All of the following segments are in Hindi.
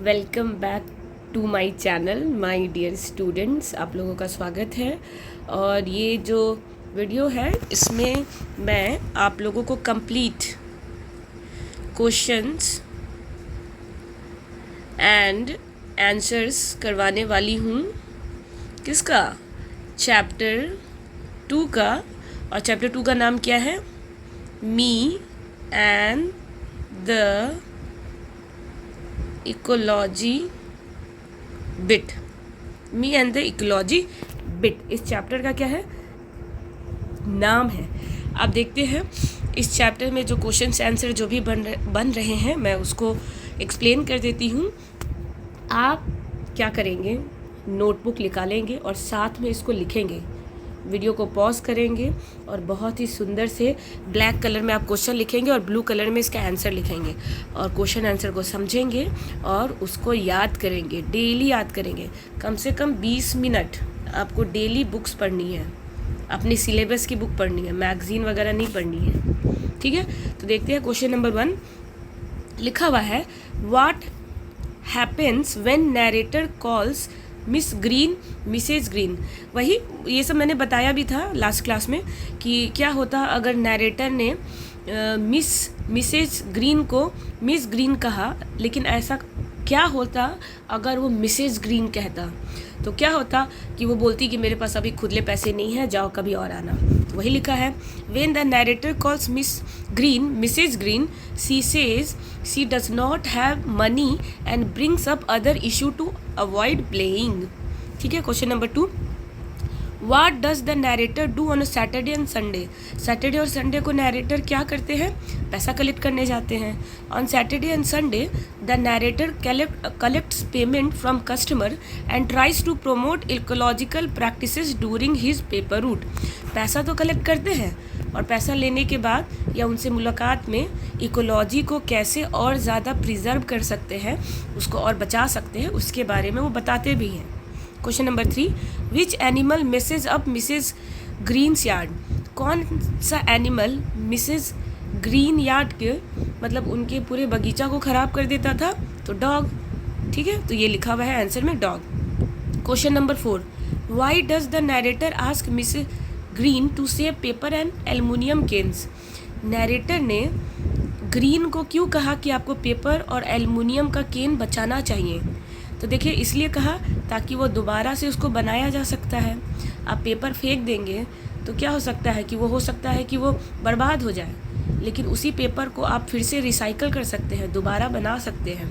Welcome back to my channel my dear students. आप लोगों का स्वागत है। और ये जो वीडियो है इसमें मैं आप लोगों को कंप्लीट क्वेश्चंस एंड आंसर्स करवाने वाली हूँ। किसका? चैप्टर 2 का। और चैप्टर 2 का नाम क्या है? Me and the ecology bit. Me and the ecology bit इस चैप्टर का क्या है, नाम है। आप देखते हैं इस चैप्टर में जो क्वेश्चन आंसर जो भी बन रहे हैं मैं उसको एक्सप्लेन कर देती हूँ। आप क्या करेंगे, नोटबुक निकालेंगे और साथ में इसको लिखेंगे। वीडियो को पॉज करेंगे और बहुत ही सुंदर से ब्लैक कलर में आप क्वेश्चन लिखेंगे और ब्लू कलर में इसका आंसर लिखेंगे और क्वेश्चन आंसर को समझेंगे और उसको याद करेंगे। डेली याद करेंगे, कम से कम 20 मिनट आपको डेली बुक्स पढ़नी है। अपनी सिलेबस की बुक पढ़नी है, मैगजीन वगैरह नहीं पढ़नी है। ठीक है, तो देखते हैं क्वेश्चन नंबर 1 लिखा हुआ है, what happens when narrator calls Miss Green Mrs Green. वही ये सब मैंने बताया भी था लास्ट क्लास में कि क्या होता अगर नरेटर ने मिसेज ग्रीन को मिस ग्रीन कहा, लेकिन ऐसा क्या होता अगर वो मिसेज ग्रीन कहता। तो क्या होता कि वो बोलती कि मेरे पास अभी खुदले पैसे नहीं है, जाओ कभी और आना। तो वही लिखा है, when the narrator calls Miss Green Mrs Green she says she does not have money and brings up other issue to avoid playing. ठीक है, question number 2, what does the narrator do on Saturday and Sunday. Saturday और संडे को नरेटर क्या करते हैं? पैसा कलेक्ट करने जाते हैं। On Saturday and Sunday the narrator collects payment from customer and tries to promote ecological practices during his paper route. पैसा तो कलेक्ट करते हैं और पैसा लेने के बाद या उनसे मुलाकात में इकोलॉजी को कैसे और ज़्यादा प्रिजर्व कर सकते हैं, उसको और बचा सकते हैं, उसके बारे में वो बताते भी हैं। Question number 3, which animal messes up Mrs Green's yard. कौन सा एनिमल मिसेज ग्रीन यार्ड के मतलब उनके पूरे बगीचा को ख़राब कर देता था? तो डॉग। ठीक है, तो ये लिखा हुआ है आंसर में dog. Question number 4, why does the narrator ask Mrs Green to save paper and aluminium cans. Narrator ने ग्रीन को क्यों कहा कि आपको पेपर और एल्युमिनियम का केन बचाना चाहिए? तो देखिए इसलिए कहा ताकि वो दोबारा से उसको बनाया जा सकता है। आप पेपर फेंक देंगे तो क्या हो सकता है कि वो बर्बाद हो जाए, लेकिन उसी पेपर को आप फिर से रिसाइकल कर सकते हैं, दोबारा बना सकते हैं।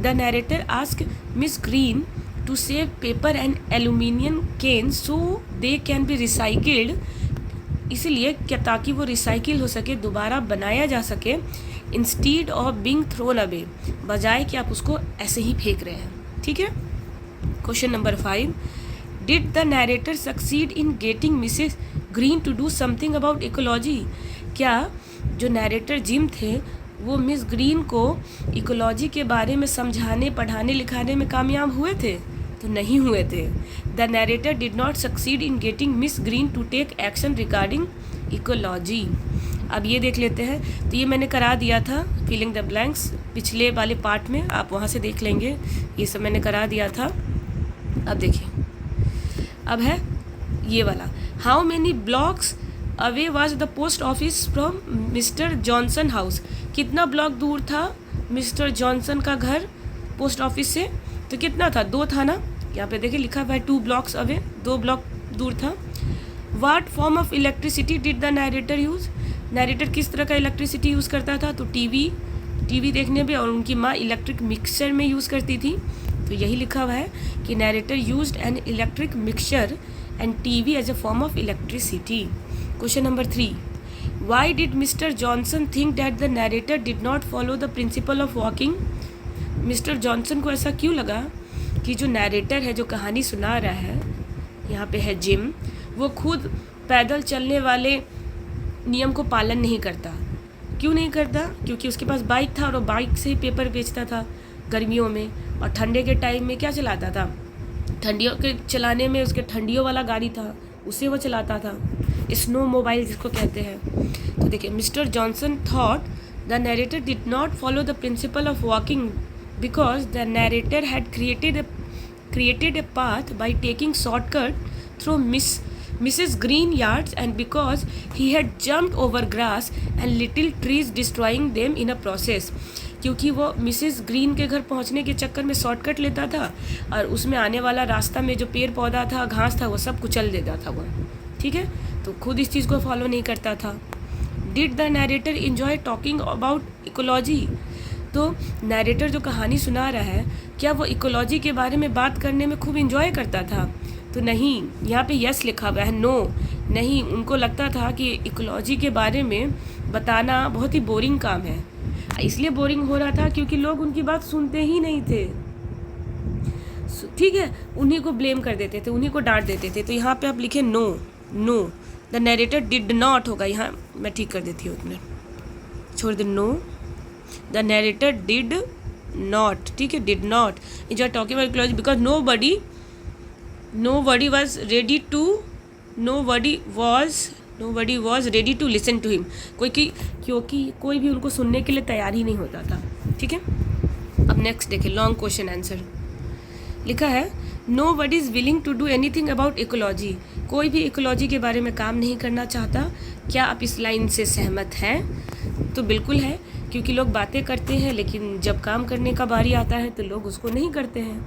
The narrator ask Miss Green to save paper and aluminium can so they can be recycled. इसलिए क्या ताकि वो रिसाइकिल हो सके, दोबारा बनाया जा सके, instead of being thrown away, बजाय कि आप उसको ऐसे ही फेंक रहे हैं। ठीक है, question number 5, did the narrator succeed in getting Mrs Green to do something about ecology. क्या जो नरेटर जिम थे वो मिस ग्रीन को इकोलॉजी के बारे में समझाने, पढ़ाने, लिखाने में कामयाब हुए थे? तो नहीं हुए थे। The narrator did not succeed in getting Miss Green to take action regarding ecology. अब ये देख लेते हैं, तो ये मैंने करा दिया था फिलिंग द ब्लैंक्स पिछले वाले पार्ट में, आप वहाँ से देख लेंगे, ये सब मैंने करा दिया था। अब देखिए, अब है ये वाला, how many blocks away was the post office from mister Johnson house. कितना ब्लॉक दूर था मिस्टर जॉनसन का घर पोस्ट ऑफिस से? तो कितना था? 2 था ना, यहाँ पे देखिए लिखा हुआ है 2 ब्लॉक्स अवे, 2 ब्लॉक दूर था। What form of electricity did the narrator use. Narrator किस तरह का इलेक्ट्रिसिटी यूज़ करता था? तो टीवी देखने में, और उनकी माँ इलेक्ट्रिक मिक्सचर में यूज़ करती थी। तो यही लिखा हुआ है कि narrator used an electric mixture and TV as a form of electricity. Question number 3, why did Mr Johnson think that the narrator did not follow the principle of walking. Mr Johnson को ऐसा क्यों लगा कि जो नरेटर है, जो कहानी सुना रहा है, यहाँ पे है जिम, वो खुद पैदल चलने वाले नियम को पालन नहीं करता। क्यों नहीं करता? क्योंकि उसके पास बाइक था और वो बाइक से ही पेपर बेचता था गर्मियों में, और ठंडे के टाइम में क्या चलाता था? ठंडियों के चलाने में उसके ठंडियों वाला गाड़ी था, उसे वो चलाता था, स्नो मोबाइल जिसको कहते हैं। तो देखिए, mister Johnson thought the narrator did not follow the principle of walking because the narrator had created a path by taking shortcut through Mrs. Green yards, and because he had jumped over grass and little trees, destroying them in a process. क्योंकि वो मिसेस ग्रीन के घर पहुंचने के चक्कर में शॉर्टकट लेता था और उसमें आने वाला रास्ता में जो पेड़ पौधा था, घास था, वो सब कुचल देता था वो, ठीक है। तो खुद इस चीज़ को फॉलो नहीं करता था। Did the narrator enjoy talking about ecology? तो नरेटर जो कहानी सुना रहा है, क्या वो इकोलॉजी के बारे में बात करने में खूब इन्जॉय करता था? तो नहीं, यहाँ पे यस लिखा हुआ है, नो नहीं। उनको लगता था कि इकोलॉजी के बारे में बताना बहुत ही बोरिंग काम है। इसलिए बोरिंग हो रहा था क्योंकि लोग उनकी बात सुनते ही नहीं थे, ठीक है। उन्हीं को ब्लेम कर देते थे, उन्हीं को डांट देते थे। तो यहाँ पे आप लिखे no, no the narrator did not होगा, यहाँ मैं ठीक कर देती हूँ, एक मिनट छोड़ दे। No the narrator did not, ठीक है, did not enjoy talking about ecology because nobody was ready to listen to him, क्योंकि कोई भी उनको सुनने के लिए तैयार ही नहीं होता था, ठीक है। अब नेक्स्ट देखें, लॉन्ग क्वेश्चन आंसर लिखा है, nobody is willing to do anything about ecology, कोई भी इकोलॉजी के बारे में काम नहीं करना चाहता। क्या आप इस लाइन से सहमत हैं? तो बिल्कुल है, क्योंकि लोग बातें करते हैं लेकिन जब काम करने का बारी आता है तो लोग उसको नहीं करते हैं।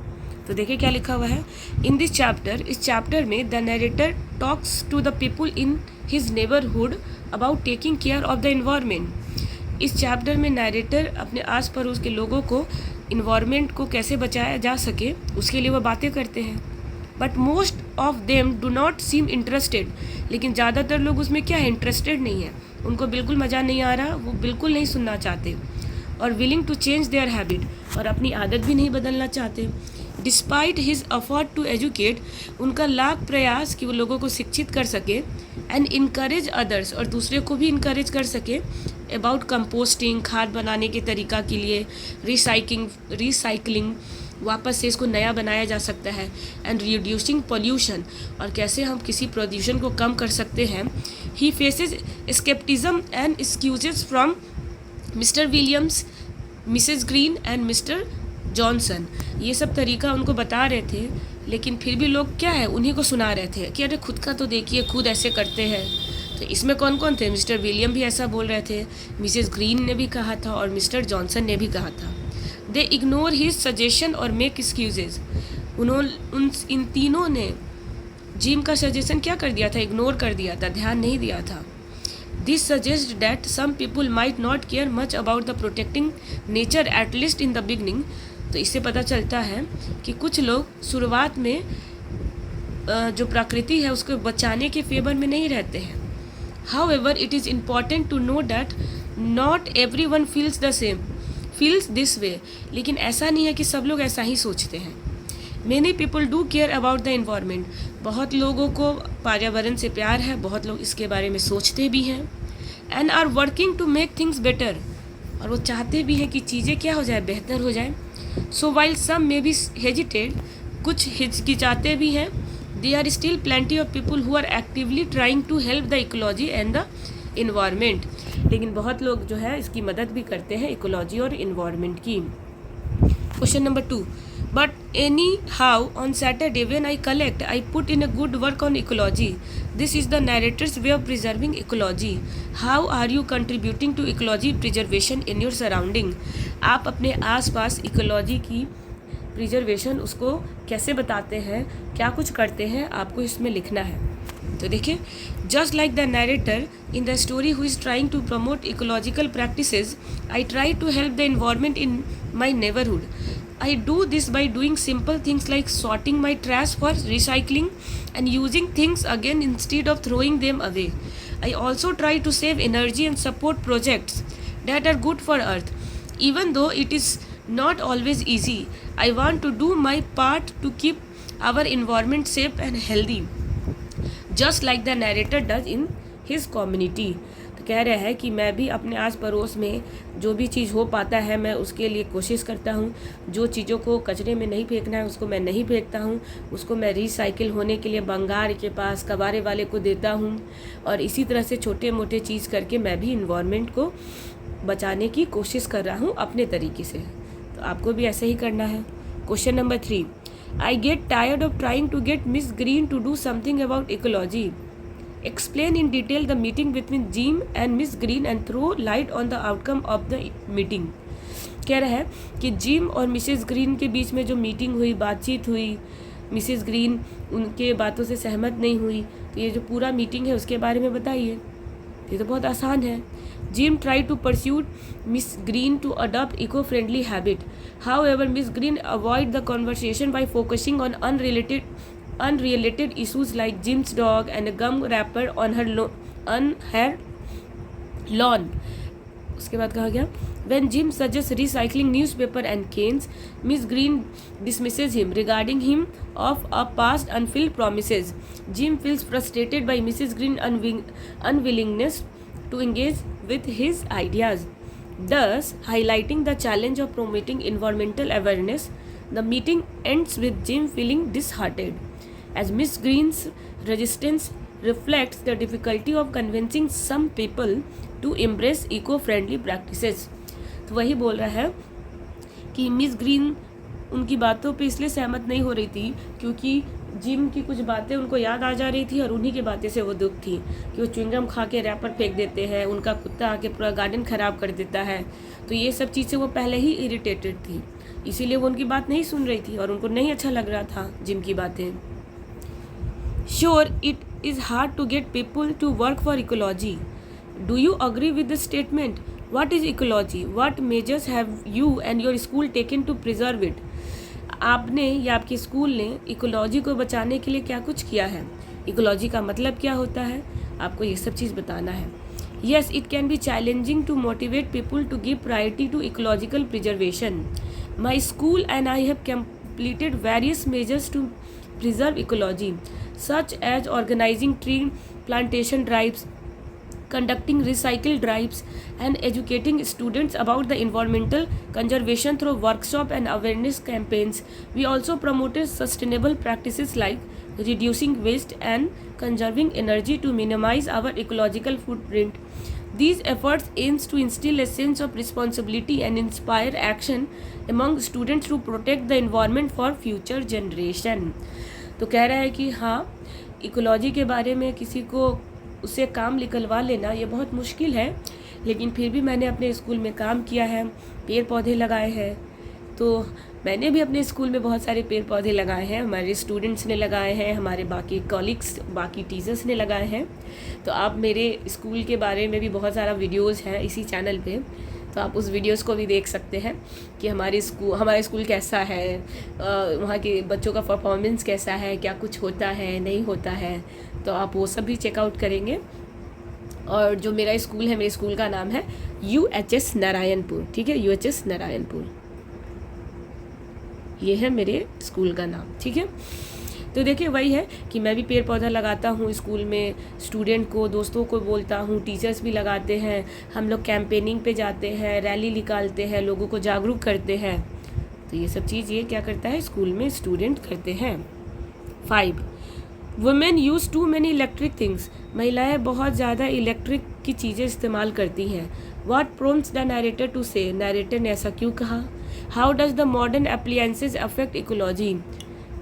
तो देखिए क्या लिखा हुआ है, इन दिस चैप्टर, इस चैप्टर में the narrator talks to the people in his neighbourhood about taking care of the environment. इस चैप्टर में नरेटर अपने आस पड़ोस के लोगों को इन्वायरमेंट को कैसे बचाया जा सके उसके लिए वो बातें करते हैं। But most of them do not seem interested, लेकिन ज़्यादातर लोग उसमें क्या है, इंटरेस्टेड नहीं है, उनको बिल्कुल मज़ा नहीं आ रहा, वो बिल्कुल नहीं सुनना चाहते। और willing to change their habit, और अपनी आदत भी नहीं बदलना चाहते। Despite his effort to educate, उनका लाख प्रयास कि वो लोगों को शिक्षित कर सके, एंड इनकरेज अदर्स, और दूसरे को भी इनकरेज कर सके अबाउट कंपोस्टिंग, खाद बनाने के तरीका के लिए, रिसाइकलिंग, वापस से इसको नया बनाया जा सकता है, एंड रिड्यूसिंग पोल्यूशन, और कैसे हम किसी प्रदूषण को कम कर सकते हैं। He faces scepticism and excuses from Mr Williams, Mrs Green and Mr Johnson. ये सब तरीका उनको बता रहे थे, लेकिन फिर भी लोग क्या है, उन्हीं को सुना रहे थे कि अरे खुद का तो देखिए, खुद ऐसे करते हैं। तो इसमें कौन कौन थे, मिस्टर विलियम भी ऐसा बोल रहे थे, मिसेस ग्रीन ने भी कहा था, और मिस्टर जॉनसन ने भी कहा था। दे इग्नोर हिज सजेशन और मेक एक्सक्यूजेज, इन तीनों ने जिम का सजेशन क्या कर दिया था, इग्नोर कर दिया था, ध्यान नहीं दिया था। This suggest that some people might not care much about the protecting nature at least in the beginning. तो इससे पता चलता है कि कुछ लोग शुरुआत में जो प्रकृति है उसको बचाने के फेवर में नहीं रहते हैं। However it is important to know that not everyone feels this way, लेकिन ऐसा नहीं है कि सब लोग ऐसा ही सोचते हैं। Many people do care about the environment, बहुत लोगों को पर्यावरण से प्यार है, बहुत लोग इसके बारे में सोचते भी हैं। And are working to make things better, और वो चाहते भी हैं कि चीज़ें क्या हो जाए, बेहतर हो जाए। So while some may be hesitated, कुछ हिचकिचाते भी हैं, they are still plenty of people who are actively trying to help the ecology and the environment. लेकिन बहुत लोग जो है इसकी मदद भी करते हैं, इकोलॉजी और इन्वायरमेंट की। Question number 2, but anyhow on Saturday when I collect I put in a good work on ecology, this is the narrator's way of preserving ecology. How are you contributing to ecology preservation in your surrounding. आप अपने आसपास इकोलॉजी की प्रिजर्वेशन उसको कैसे बताते हैं, क्या कुछ करते हैं, आपको इसमें लिखना है। तो देखिए, just like the narrator in the story who is trying to promote ecological practices, I try to help the environment in my neighbourhood. I do this by doing simple things like sorting my trash for recycling and using things again instead of throwing them away. I also try to save energy and support projects that are good for Earth. Even though it is not always easy, I want to do my part to keep our environment safe and healthy, just like the narrator does in his community. तो कह रहे हैं कि मैं भी अपने आस पड़ोस में जो भी चीज़ हो पाता है मैं उसके लिए कोशिश करता हूँ। जो चीज़ों को कचरे में नहीं फेंकना है उसको मैं नहीं फेंकता हूँ, उसको मैं रिसाइकिल होने के लिए बंगार के पास कबारे वाले को देता हूँ, और इसी तरह से छोटे मोटे चीज़ करके मैं भी इन्वायरमेंट को बचाने की कोशिश कर रहा हूँ अपने तरीके से। तो आपको भी ऐसे ही करना है। Question number 3, I get tired of trying to get Miss Green to do something about ecology. Explain in detail the meeting between Jim and Miss Green and throw light on the outcome of the meeting. कह रहा है कि जिम और मिसेस ग्रीन के बीच में जो मीटिंग हुई, बातचीत हुई, मिसेस ग्रीन उनके बातों से सहमत नहीं हुई, तो ये जो पूरा मीटिंग है उसके बारे में बताइए। ये तो बहुत आसान है। Jim try to persuade Miss Green to adopt eco friendly habit, however Miss Green avoid the conversation by focusing on unrelated issues like Jim's dog and a gum wrapper on her lawn. उसके बाद कहा गया, when Jim suggests recycling newspaper and canes, Miss Green dismisses him, regarding him of a past unfulfilled promises. Jim feels frustrated by Mrs. Green's unwillingness to engage with his ideas, thus highlighting the challenge of promoting environmental awareness. The meeting ends with Jim feeling disheartened, as Miss Green's resistance reflects the difficulty of convincing some people to embrace eco-friendly practices. तो वही बोल रहा है कि मिस ग्रीन उनकी बातों पे इसलिए सहमत नहीं हो रही थी क्योंकि जिम की कुछ बातें उनको याद आ जा रही थी और उन्हीं की बातें से वो दुख थी कि वो च्युइंगम खा के रैपर फेंक देते हैं, उनका कुत्ता आके पूरा गार्डन ख़राब कर देता है। तो ये सब चीज़ से वो पहले ही इरिटेटेड थी, इसीलिए वो उनकी बात नहीं सुन रही थी और उनको नहीं अच्छा लग रहा था जिम की बातें। Sure, it is hard to get people to work for ecology. Do you agree with the statement? What is ecology? What measures have you and your school taken to preserve it? आपने या आपके स्कूल ने इकोलॉजी को बचाने के लिए क्या कुछ किया है? इकोलॉजी का मतलब क्या होता है? आपको ये सब चीज़ बताना है। Yes, it can be challenging to motivate people to give priority to ecological preservation. My school and I have completed various measures to preserve ecology, such as organizing tree plantation drives, conducting recycle drives, and educating students about the environmental conservation through workshop and awareness campaigns. We also promoted sustainable practices like reducing waste and conserving energy to minimize our ecological footprint. These efforts aims to instill a sense of responsibility and inspire action among students to protect the environment for future generation. तो कह रहा है कि हाँ, इकोलॉजी के बारे में किसी को उससे काम निकलवा लेना ये बहुत मुश्किल है, लेकिन फिर भी मैंने अपने स्कूल में काम किया है, पेड़ पौधे लगाए हैं। तो मैंने भी अपने स्कूल में बहुत सारे पेड़ पौधे लगाए हैं, हमारे स्टूडेंट्स ने लगाए हैं, हमारे बाकी कॉलीग्स, बाकी टीचर्स ने लगाए हैं। तो आप मेरे स्कूल के बारे में भी बहुत सारा वीडियोज़ हैं इसी चैनल पे, तो आप उस वीडियोस को भी देख सकते हैं कि हमारा स्कूल कैसा है, वहाँ के बच्चों का परफॉर्मेंस कैसा है, क्या कुछ होता है नहीं होता है, तो आप वो सब भी चेकआउट करेंगे। और जो मेरा स्कूल है, मेरे स्कूल का नाम है UHS नारायणपुर, ठीक है, UHS नारायणपुर, ये है मेरे स्कूल का नाम, ठीक है। तो देखिए वही है कि मैं भी पेड़ पौधा लगाता हूँ स्कूल में, स्टूडेंट को, दोस्तों को बोलता हूँ, टीचर्स भी लगाते हैं, हम लोग कैंपेनिंग पे जाते हैं, रैली निकालते हैं, लोगों को जागरूक करते हैं। तो ये सब चीज़ ये क्या करता है, स्कूल में स्टूडेंट करते हैं। 5, women use too many electric things. महिलाएं बहुत ज़्यादा इलेक्ट्रिक की चीज़ें इस्तेमाल करती हैं। What prompts the narrator to say, narrator ने ऐसा क्यों कहा। How does the modern appliances affect ecology.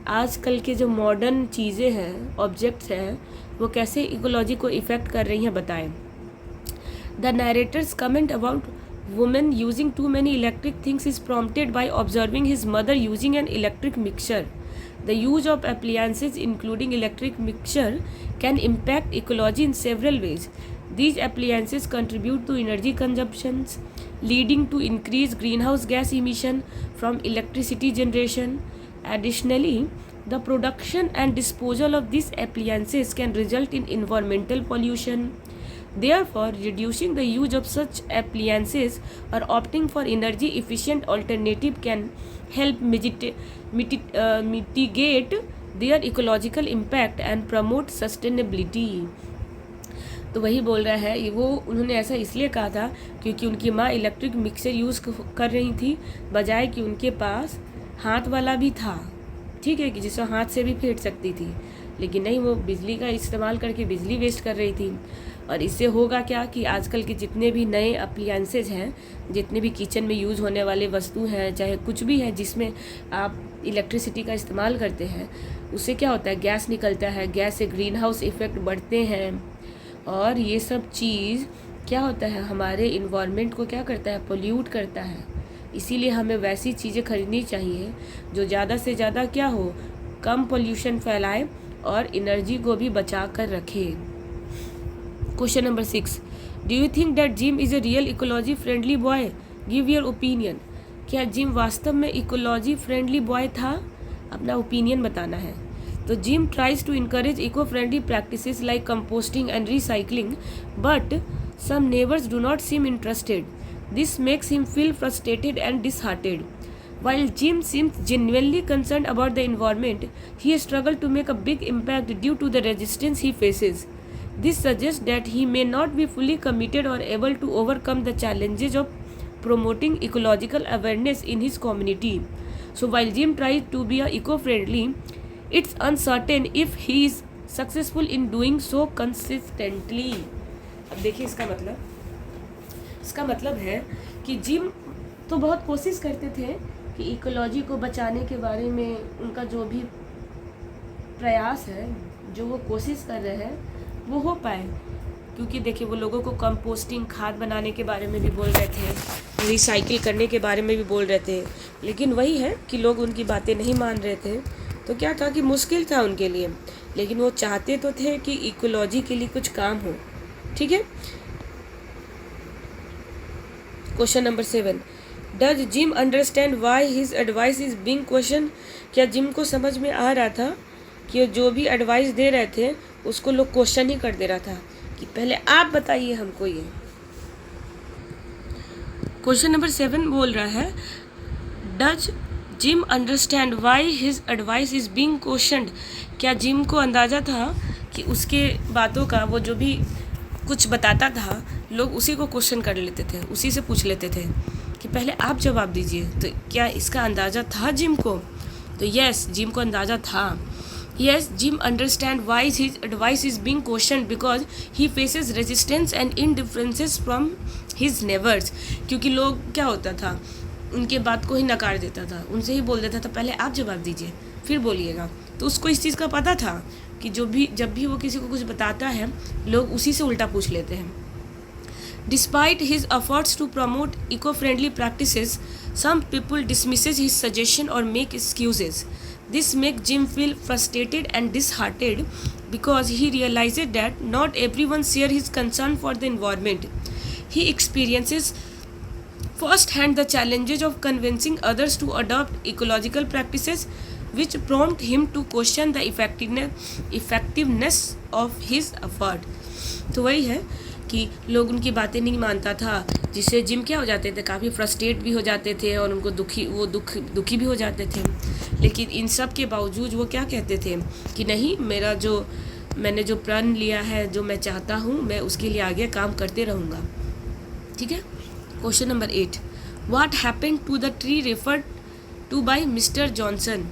आजकल के जो मॉडर्न चीज़ें हैं, ऑब्जेक्ट्स हैं, वो कैसे इकोलॉजी को इफ़ेक्ट कर रही हैं, बताएं। The narrator's comment about women using too many electric things is prompted by observing his mother using an electric mixture. The use of appliances including electric mixture can impact ecology in several ways. These appliances contribute to energy consumptions, leading to increased greenhouse gas emission from electricity generation. Additionally, the production and disposal of these appliances can result in environmental pollution. Therefore, reducing the use of such appliances or opting for energy efficient alternative can help mitigate their ecological impact and promote sustainability. तो वही बोल रहा है, ये वो उन्होंने ऐसा इसलिए कहा था क्योंकि उनकी माँ इलेक्ट्रिक मिक्सर यूज़ कर रही थी, बजाय कि उनके पास हाथ वाला भी था, ठीक है, कि जिसको हाथ से भी फेंट सकती थी, लेकिन नहीं, वो बिजली का इस्तेमाल करके बिजली वेस्ट कर रही थी। और इससे होगा क्या कि आजकल के जितने भी नए अप्लायंसेज हैं, जितने भी किचन में यूज़ होने वाले वस्तु हैं, चाहे कुछ भी है जिसमें आप इलेक्ट्रिसिटी का इस्तेमाल करते हैं, उससे क्या होता है, गैस निकलता है, गैस से ग्रीन हाउस इफ़ेक्ट बढ़ते हैं। और ये सब चीज़ क्या होता है, हमारे इन्वायरमेंट को क्या करता है, पोल्यूट करता है। इसीलिए हमें वैसी चीज़ें खरीदनी चाहिए जो ज़्यादा से ज़्यादा क्या हो, कम पोल्यूशन फैलाए और एनर्जी को भी बचा कर रखे। Question number 6, do you think that gym is a real ecology friendly boy? Give your opinion. क्या जिम वास्तव में इकोलॉजी फ्रेंडली बॉय था? अपना ओपिनियन बताना है। तो Jim tries to encourage eco friendly practices like composting and recycling, but some neighbors do not seem interested. This makes him feel frustrated and disheartened. While Jim seems genuinely concerned about the environment, he struggles to make a big impact due to the resistance he faces. This suggests that he may not be fully committed or able to overcome the challenges of promoting ecological awareness in his community. So while Jim tries to be eco-friendly, it's uncertain if he is successful in doing so consistently. अब देखिए इसका मतलब है कि जिम तो बहुत कोशिश करते थे कि इकोलॉजी को बचाने के बारे में उनका जो भी प्रयास है, जो वो कोशिश कर रहे हैं, वो हो पाए। क्योंकि देखिए वो लोगों को कंपोस्टिंग, खाद बनाने के बारे में भी बोल रहे थे, रिसाइकिल करने के बारे में भी बोल रहे थे, लेकिन वही है कि लोग उनकी बातें नहीं मान रहे थे। तो क्या था कि मुश्किल था उनके लिए, लेकिन वो चाहते तो थे कि इकोलॉजी के लिए कुछ काम हो। ठीक है। Question number 7, does gym understand why his advice is being question? क्या जिम को समझ में आ रहा था कि जो भी एडवाइस दे रहे थे उसको लोग क्वेश्चन ही कर दे रहा था कि पहले आप बताइए हमको ये। क्वेश्चन नंबर 7 बोल रहा है, does gym understand why his advice is being questioned? क्या जिम को अंदाज़ा था कि उसके बातों का, वो जो भी कुछ बताता था, लोग उसी को क्वेश्चन कर लेते थे, उसी से पूछ लेते थे कि पहले आप जवाब दीजिए। तो क्या इसका अंदाज़ा था जिम को? तो यस, जिम को अंदाज़ा था। Yes, Jim understand why his advice is being question because he faces resistance and indifferences from his neighbours. क्योंकि लोग क्या होता था, उनके बात को ही नकार देता था, उनसे ही बोल देता था पहले आप जवाब दीजिए फिर बोलिएगा। तो उसको इस चीज़ का पता था कि जब भी वो किसी को कुछ बताता है, लोग उसी से उल्टा पूछ लेते हैं। Despite his efforts to promote eco-friendly practices, some people dismisses his suggestion or make excuses. This makes Jim feel frustrated and disheartened because he realizes that not everyone shares his concern for the environment. He experiences firsthand the challenges of convincing others to adopt ecological practices, which prompt him to question the effectiveness of his effort. तो वही है कि लोग उनकी बातें नहीं मानता था, जिससे जिम क्या हो जाते थे, काफ़ी फ्रस्ट्रेट भी हो जाते थे और उनको दुखी भी हो जाते थे। लेकिन इन सब के बावजूद वो क्या कहते थे कि नहीं, मैंने जो प्रण लिया है, जो मैं चाहता हूँ, मैं उसके लिए आगे काम करते रहूँगा। ठीक है। Question number 8, what happened to the tree referred to by Mr Johnson?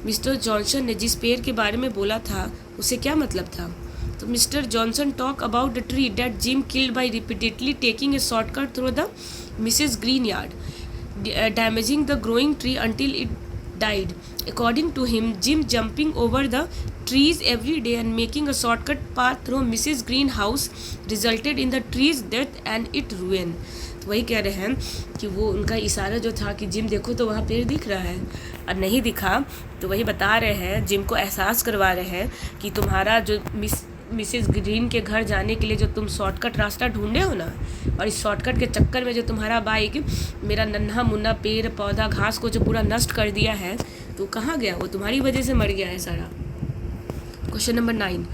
Mr Johnson ने जिस पेड़ के बारे में बोला था उसे क्या मतलब था? तो mister Johnson talk about the tree that gym killed by repeatedly taking a shortcut through the Mrs green yard, damaging the growing tree until it died. According to him, Jim jumping over the trees every day and making a shortcut path through Mrs. Green house resulted in the tree's death and its ruin. तो वही कह रहे हैं कि वो उनका इशारा जो था कि जिम देखो तो वहाँ पेड़ दिख रहा है, और नहीं दिखा तो वही बता रहे हैं, जिम को एहसास करवा रहे हैं कि तुम्हारा जो मिसेस ग्रीन के घर जाने के लिए जो तुम शॉर्टकट रास्ता ढूंढे हो ना, और इस शॉर्टकट के चक्कर में जो तुम्हारा बाइक मेरा नन्हा मुन्ना पेड़ पौधा घास को जो पूरा नष्ट कर दिया है, तो कहाँ गया? वो तुम्हारी वजह से मर गया है सारा। Question number 9,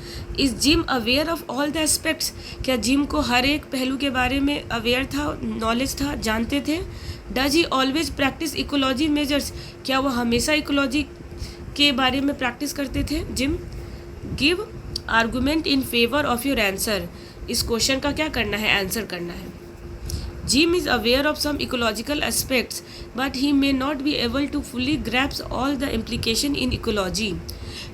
is gym aware of all the aspects? क्या जिम को हर एक पहलू के बारे में अवेयर था, नॉलेज था, जानते थे? Does he always practice ecology measures? क्या वो हमेशा इकोलॉजी के बारे में प्रैक्टिस करते थे gym? Give argument in favour of your answer. इस क्वेश्चन का क्या करना है? आंसर करना है। Jim is aware of some ecological aspects, but he may not be able to fully grasp all the implication in ecology.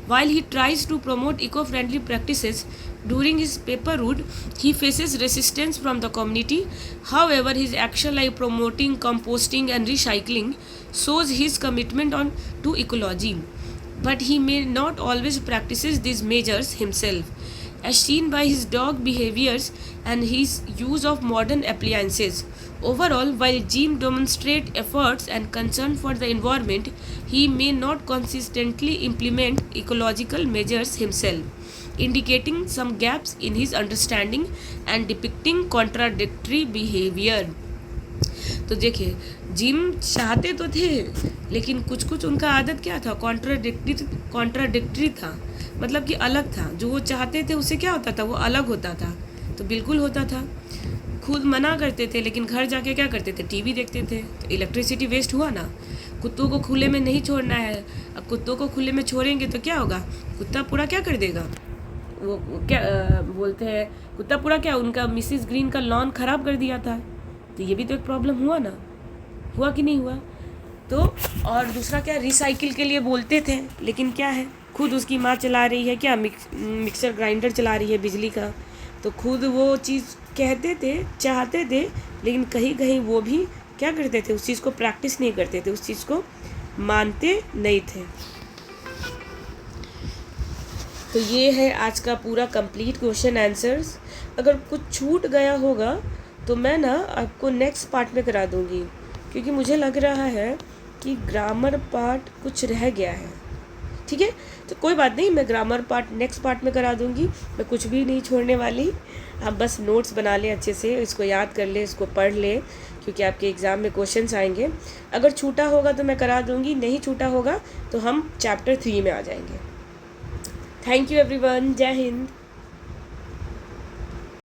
While he tries to promote eco-friendly practices, During his paper route, he faces resistance from the community. However, his action like promoting composting and recycling shows his commitment to ecology. But he may not always practices these measures himself, as seen by his dog behaviors and his use of modern appliances. Overall, while Jim demonstrates efforts and concern for the environment, he may not consistently implement ecological measures himself, indicating some gaps in his understanding and depicting contradictory behavior. तो देखिए, जिम चाहते तो थे, लेकिन कुछ कुछ उनका आदत क्या था, कॉन्ट्राडिक्टरी था, मतलब कि अलग था। जो वो चाहते थे उससे क्या होता था, वो अलग होता था। तो बिल्कुल होता था, खुद मना करते थे, लेकिन घर जाके क्या करते थे, टीवी देखते थे। तो इलेक्ट्रिसिटी वेस्ट हुआ ना। कुत्तों को खुले में नहीं छोड़ना है। अब कुत्तों को खुले में छोड़ेंगे तो क्या होगा, कुत्ता पूरा क्या कर देगा, वो क्या बोलते हैं, कुत्ता पूरा क्या, उनका मिसिस ग्रीन का लॉन ख़राब कर दिया था। तो ये भी तो एक प्रॉब्लम हुआ ना, हुआ कि नहीं हुआ। तो और दूसरा क्या, रिसाइकिल के लिए बोलते थे, लेकिन क्या है, खुद उसकी माँ चला रही है क्या, मिक्सर ग्राइंडर चला रही है बिजली का। तो खुद वो चीज़ कहते थे, चाहते थे, लेकिन कहीं कहीं वो भी क्या करते थे, उस चीज़ को प्रैक्टिस नहीं करते थे, उस चीज़ को मानते नहीं थे। तो ये है आज का पूरा कंप्लीट क्वेश्चन आंसर्स। अगर कुछ छूट गया होगा तो मैं ना आपको नेक्स्ट पार्ट में करा दूँगी, क्योंकि मुझे लग रहा है कि ग्रामर पार्ट कुछ रह गया है। ठीक है, तो कोई बात नहीं, मैं ग्रामर पार्ट नेक्स्ट पार्ट में करा दूँगी। मैं कुछ भी नहीं छोड़ने वाली। आप बस नोट्स बना लें अच्छे से, इसको याद कर लें, इसको पढ़ लें, क्योंकि आपके एग्ज़ाम में क्वेश्चंस आएंगे। अगर छूटा होगा तो मैं करा दूँगी, नहीं छूटा होगा तो हम चैप्टर 3 में आ जाएंगे। थैंक यू एवरीवन, जय हिंद।